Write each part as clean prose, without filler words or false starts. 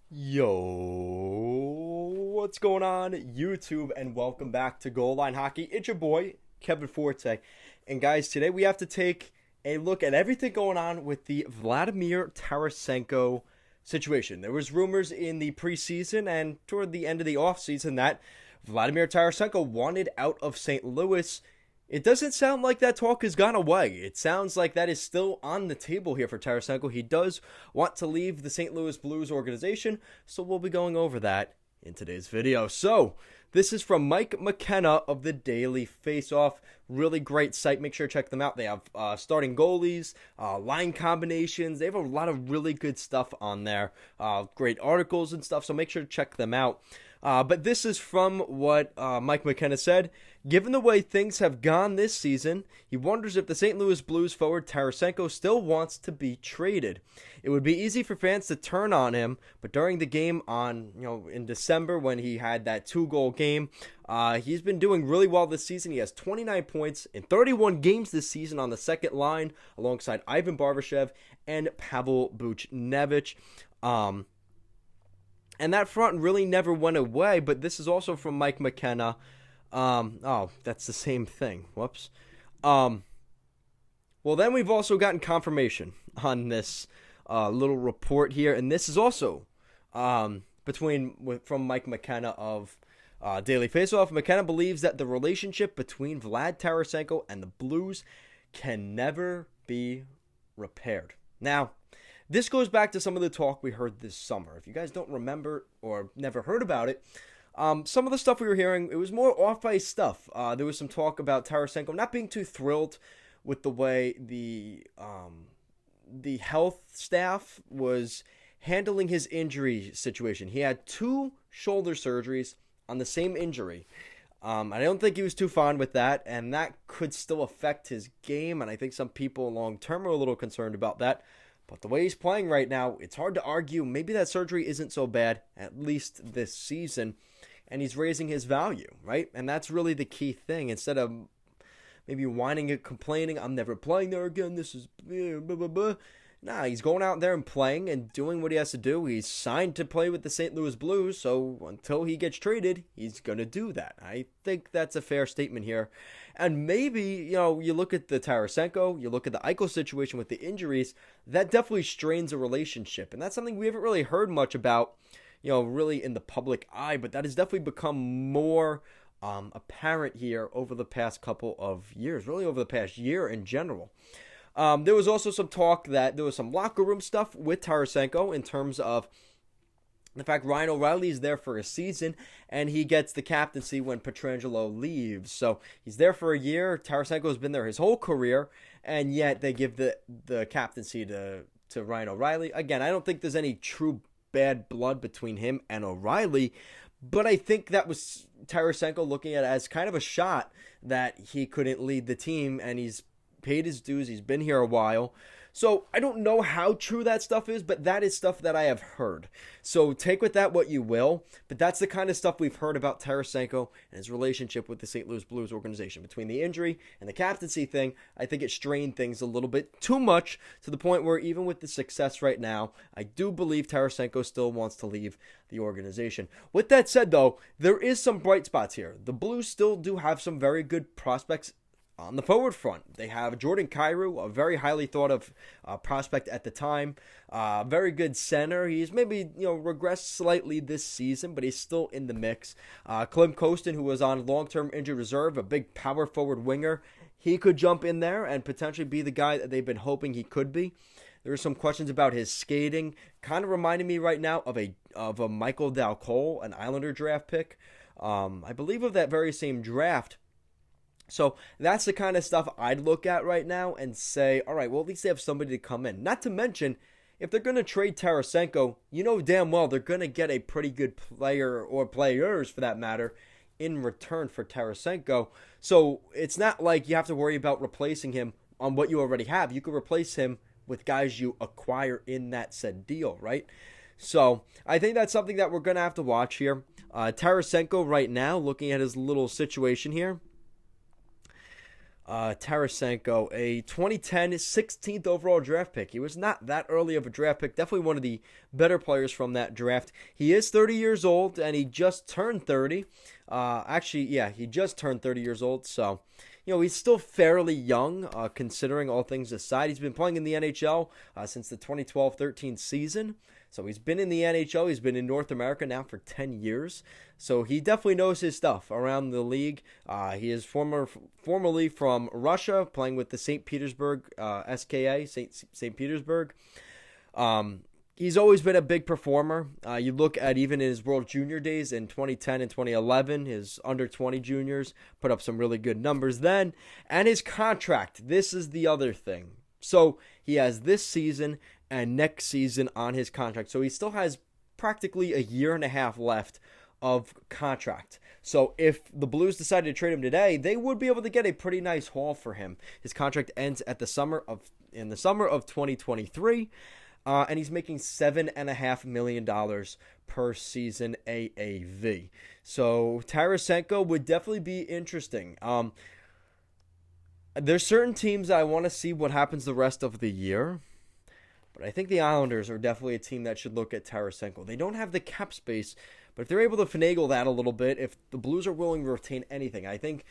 Yo, what's going on, YouTube, and welcome back to Goal Line Hockey. It's your boy, Kevin Forte. And guys, today we have to take a look at everything going on with the Vladimir Tarasenko situation. There was rumors in the preseason and toward the end of the offseason that Vladimir Tarasenko wanted out of St. Louis. It doesn't sound like that talk has gone away. It sounds like that is still on the table here for Tarasenko. He does want to leave the St. Louis Blues organization, so we'll be going over that in today's video. So, this is from Mike McKenna of the Daily Faceoff. Really great site. Make sure to check them out. They have starting goalies, line combinations. They have a lot of really good stuff on there. Great articles and stuff, so make sure to check them out. But this is from what Mike McKenna said. Given the way things have gone this season, he wonders if the St. Louis Blues forward Tarasenko still wants to be traded. It would be easy for fans to turn on him, but during the game in December when he had that 2-goal game, he's been doing really well this season. He has 29 points in 31 games this season on the second line alongside Ivan Barbashev and Pavel Buchnevich. And that front really never went away, but this is also from Mike McKenna. That's the same thing. Whoops. Well, then we've also gotten confirmation on this little report here, and this is also from Mike McKenna of Daily Faceoff. McKenna believes that the relationship between Vlad Tarasenko and the Blues can never be repaired. Now, this goes back to some of the talk we heard this summer. If you guys don't remember or never heard about it, some of the stuff we were hearing, it was more off-ice stuff. There was some talk about Tarasenko not being too thrilled with the way the health staff was handling his injury situation. He had 2 shoulder surgeries on the same injury. I don't think he was too fond with that, and that could still affect his game, and I think some people long-term are a little concerned about that. But the way he's playing right now, it's hard to argue. Maybe that surgery isn't so bad, at least this season. And he's raising his value, right? And that's really the key thing. Instead of maybe whining and complaining, I'm never playing there again, this is blah, blah, blah. Nah, he's going out there and playing and doing what he has to do. He's signed to play with the St. Louis Blues, so until he gets traded, he's going to do that. I think that's a fair statement here. And maybe, you look at the Tarasenko, you look at the Eichel situation with the injuries, that definitely strains a relationship. And that's something we haven't really heard much about, really in the public eye, but that has definitely become more apparent here over the past couple of years, really over the past year in general. There was also some talk that there was some locker room stuff with Tarasenko in terms of the fact Ryan O'Reilly is there for a season and he gets the captaincy when Pietrangelo leaves. So he's there for a year. Tarasenko has been there his whole career, and yet they give the captaincy to Ryan O'Reilly. Again, I don't think there's any true bad blood between him and O'Reilly, but I think that was Tarasenko looking at it as kind of a shot that he couldn't lead the team, and he's paid his dues. He's been here a while. So I don't know how true that stuff is, but that is stuff that I have heard. So take with that what you will, but that's the kind of stuff we've heard about Tarasenko and his relationship with the St. Louis Blues organization. Between the injury and the captaincy thing, I think it strained things a little bit too much to the point where even with the success right now, I do believe Tarasenko still wants to leave the organization. With that said, though, there is some bright spots here. The Blues still do have some very good prospects on the forward front. They have Jordan Kyrou, a very highly thought of prospect at the time. Very good center. He's maybe regressed slightly this season, but he's still in the mix. Klim Kostin, who was on long-term injured reserve, a big power forward winger. He could jump in there and potentially be the guy that they've been hoping he could be. There are some questions about his skating. Kind of reminding me right now of a Michael Dal Cole, an Islander draft pick. I believe of that very same draft. So that's the kind of stuff I'd look at right now and say, all right, well, at least they have somebody to come in. Not to mention, if they're going to trade Tarasenko, you know damn well they're going to get a pretty good player, or players for that matter, in return for Tarasenko. So it's not like you have to worry about replacing him on what you already have. You could replace him with guys you acquire in that said deal, right? So I think that's something that we're going to have to watch here. Tarasenko right now, looking at his little situation here, Tarasenko, a 2010 16th overall draft pick. He was not that early of a draft pick. Definitely one of the better players from that draft. He is 30 years old, and he just turned 30. He just turned 30 years old, so he's still fairly young, considering all things aside. He's been playing in the NHL since the 2012-13 season. So he's been in the NHL. He's been in North America now for 10 years. So he definitely knows his stuff around the league. He is formerly from Russia, playing with the St. Petersburg SKA, St. Petersburg. He's always been a big performer. You look at even in his World Junior days in 2010 and 2011, his under-20 juniors put up some really good numbers then. And his contract, this is the other thing. So he has this season and next season on his contract. So he still has practically a year and a half left of contract. So if the Blues decided to trade him today, they would be able to get a pretty nice haul for him. His contract ends in the summer of 2023. And he's making $7.5 million per season AAV. So Tarasenko would definitely be interesting. There's certain teams I want to see what happens the rest of the year. But I think the Islanders are definitely a team that should look at Tarasenko. They don't have the cap space, but if they're able to finagle that a little bit, if the Blues are willing to retain anything, I think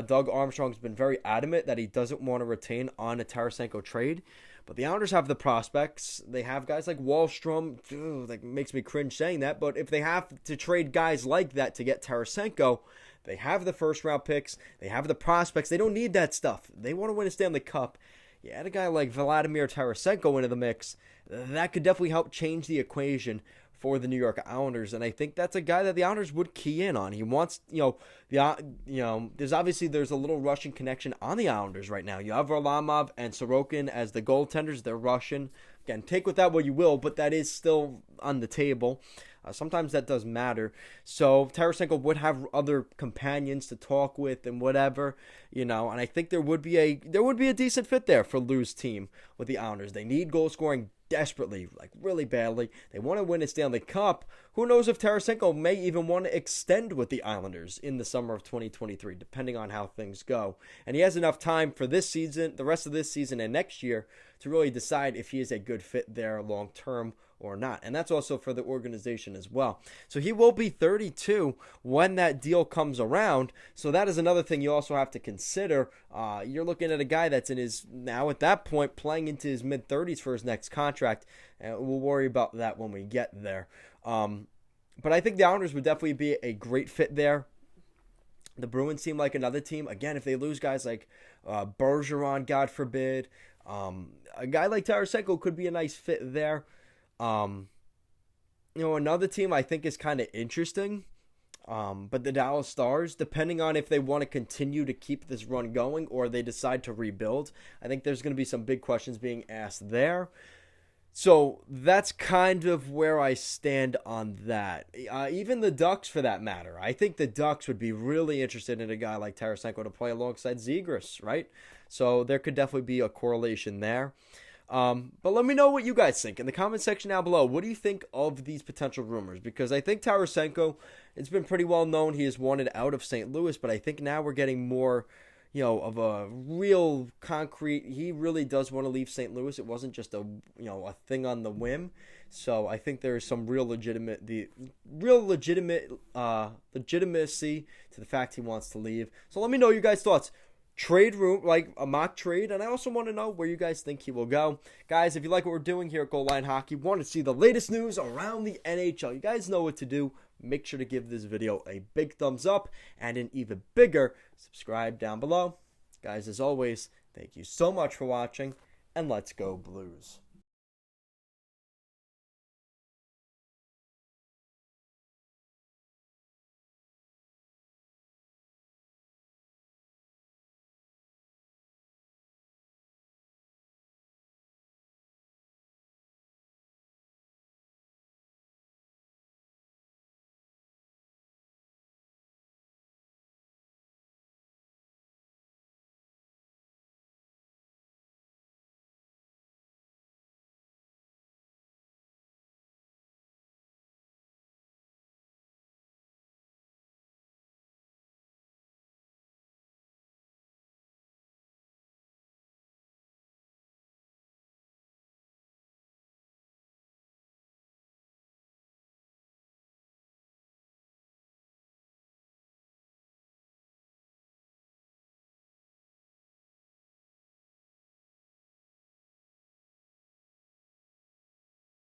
Doug Armstrong's been very adamant that he doesn't want to retain on a Tarasenko trade. But the Islanders have the prospects. They have guys like Wahlstrom. That makes me cringe saying that. But if they have to trade guys like that to get Tarasenko, they have the first-round picks. They have the prospects. They don't need that stuff. They want to win a Stanley Cup. You add a guy like Vladimir Tarasenko into the mix, that could definitely help change the equation for the New York Islanders, and I think that's a guy that the Islanders would key in on. He wants, there's a little Russian connection on the Islanders right now. You have Varlamov and Sorokin as the goaltenders. They're Russian. Again, take with that what you will, but that is still on the table. Sometimes that does matter. So Tarasenko would have other companions to talk with and whatever, and I think there would be a decent fit there for Lou's team with the Islanders. They need goal scoring desperately, like really badly. They want to win a Stanley Cup. Who knows if Tarasenko may even want to extend with the Islanders in the summer of 2023, depending on how things go. And he has enough time for this season, the rest of this season and next year, to really decide if he is a good fit there long term or not. And that's also for the organization as well. So he will be 32 when that deal comes around. So that is another thing you also have to consider. You're looking at a guy that's now at that point playing into his mid-30s for his next contract. And we'll worry about that when we get there. But I think the Islanders would definitely be a great fit there. The Bruins seem like another team. Again, if they lose guys like Bergeron, God forbid, a guy like Tarasenko could be a nice fit there. Another team I think is kind of interesting, but the Dallas Stars, depending on if they want to continue to keep this run going or they decide to rebuild, I think there's going to be some big questions being asked there. So that's kind of where I stand on that. Even the Ducks, for that matter. I think the Ducks would be really interested in a guy like Tarasenko to play alongside Zegras, right? So there could definitely be a correlation there. But let me know what you guys think in the comment section down below. What do you think of these potential rumors? Because I think Tarasenko, it's been pretty well known he is wanted out of St. Louis, but I think now we're getting more, of a real concrete. He really does want to leave St. Louis. It wasn't just a thing on the whim. So I think there is some legitimacy to the fact he wants to leave. So let me know your guys' thoughts. Trade room, like a mock trade, and I also want to know where you guys think he will go. Guys, if you like what we're doing here at Goal Line Hockey, want to see the latest news around the NHL, you guys know what to do. Make sure to give this video a big thumbs up and an even bigger subscribe down below. Guys, as always, thank you so much for watching, and let's go Blues.